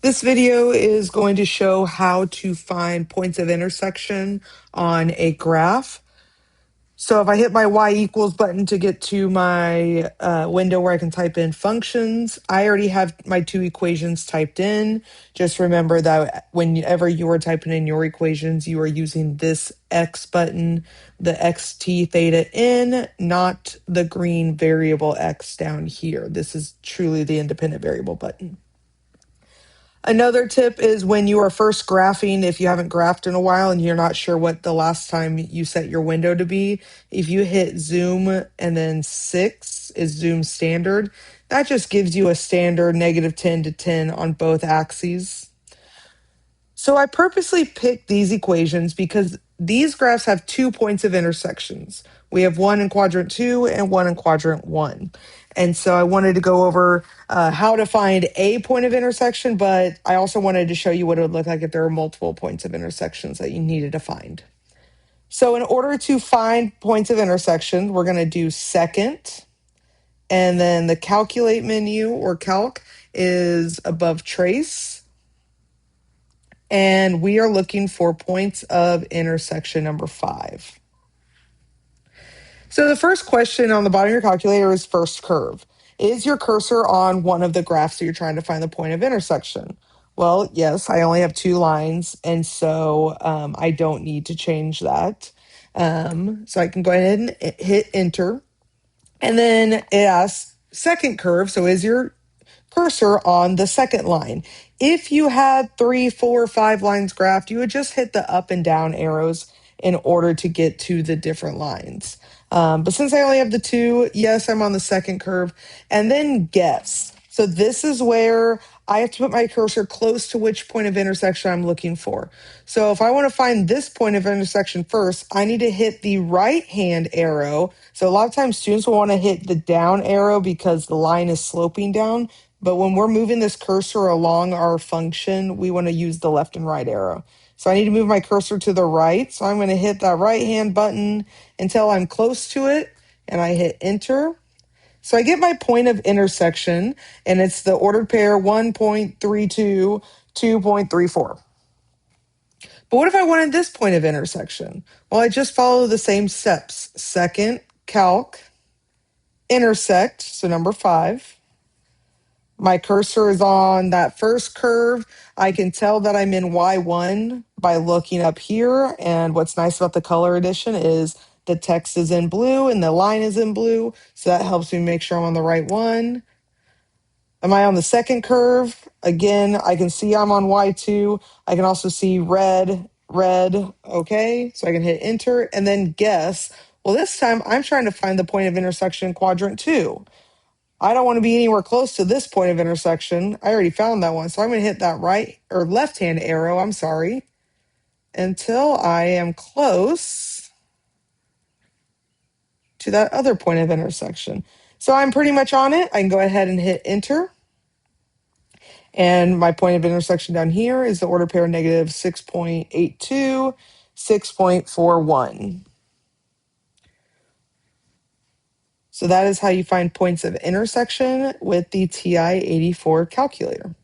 This video is going to show how to find points of intersection on a graph. So if I hit my y equals button to get to my window where I can type in functions, I already have my two equations typed in. Just remember that whenever you are typing in your equations, you are using this X button, the xt theta n, not the green variable X down here. This is truly the independent variable button. Another tip is when you are first graphing, if you haven't graphed in a while and you're not sure what the last time you set your window to be, if you hit zoom and then 6 is zoom standard, that just gives you a standard -10 to 10 on both axes. So I purposely picked these equations because these graphs have 2 points of intersections. We have one in quadrant 2 and one in quadrant 1. And so I wanted to go over how to find a point of intersection, but I also wanted to show you what it would look like if there are multiple points of intersections that you needed to find. So in order to find points of intersection, we're going to do second, and then the calculate menu or calc is above trace. And we are looking for points of intersection number 5. So the first question on the bottom of your calculator is first curve. Is your cursor on one of the graphs that you're trying to find the point of intersection? Well, yes, I only have 2 lines, and so I don't need to change that. So I can go ahead and hit enter. And then it asks second curve, so is your cursor on the second line? If you had 3, 4, 5 lines graphed, you would just hit the up and down arrows in order to get to the different lines. But since I only have the 2, yes, I'm on the second curve. And then guess. So this is where I have to put my cursor close to which point of intersection I'm looking for. So if I want to find this point of intersection first, I need to hit the right-hand arrow. So a lot of times students will want to hit the down arrow because the line is sloping down. But when we're moving this cursor along our function, we want to use the left and right arrow. So I need to move my cursor to the right. So I'm going to hit that right-hand button until I'm close to it, and I hit enter. So I get my point of intersection, and it's the ordered pair 1.32, 2.34. But what if I wanted this point of intersection? Well, I just follow the same steps. Second, calc, intersect, so number 5. My cursor is on that first curve. I can tell that I'm in Y1 by looking up here. And what's nice about the color edition is the text is in blue and the line is in blue. So that helps me make sure I'm on the right one. Am I on the second curve? Again, I can see I'm on Y2. I can also see red, red. Okay, so I can hit enter and then guess. Well, this time I'm trying to find the point of intersection in quadrant 2. I don't want to be anywhere close to this point of intersection. I already found that one. So I'm going to hit that right or left-hand arrow, I'm sorry, until I am close to that other point of intersection. So I'm pretty much on it. I can go ahead and hit enter. And my point of intersection down here is the order pair -6.82, 6.41. So that is how you find points of intersection with the TI84 calculator.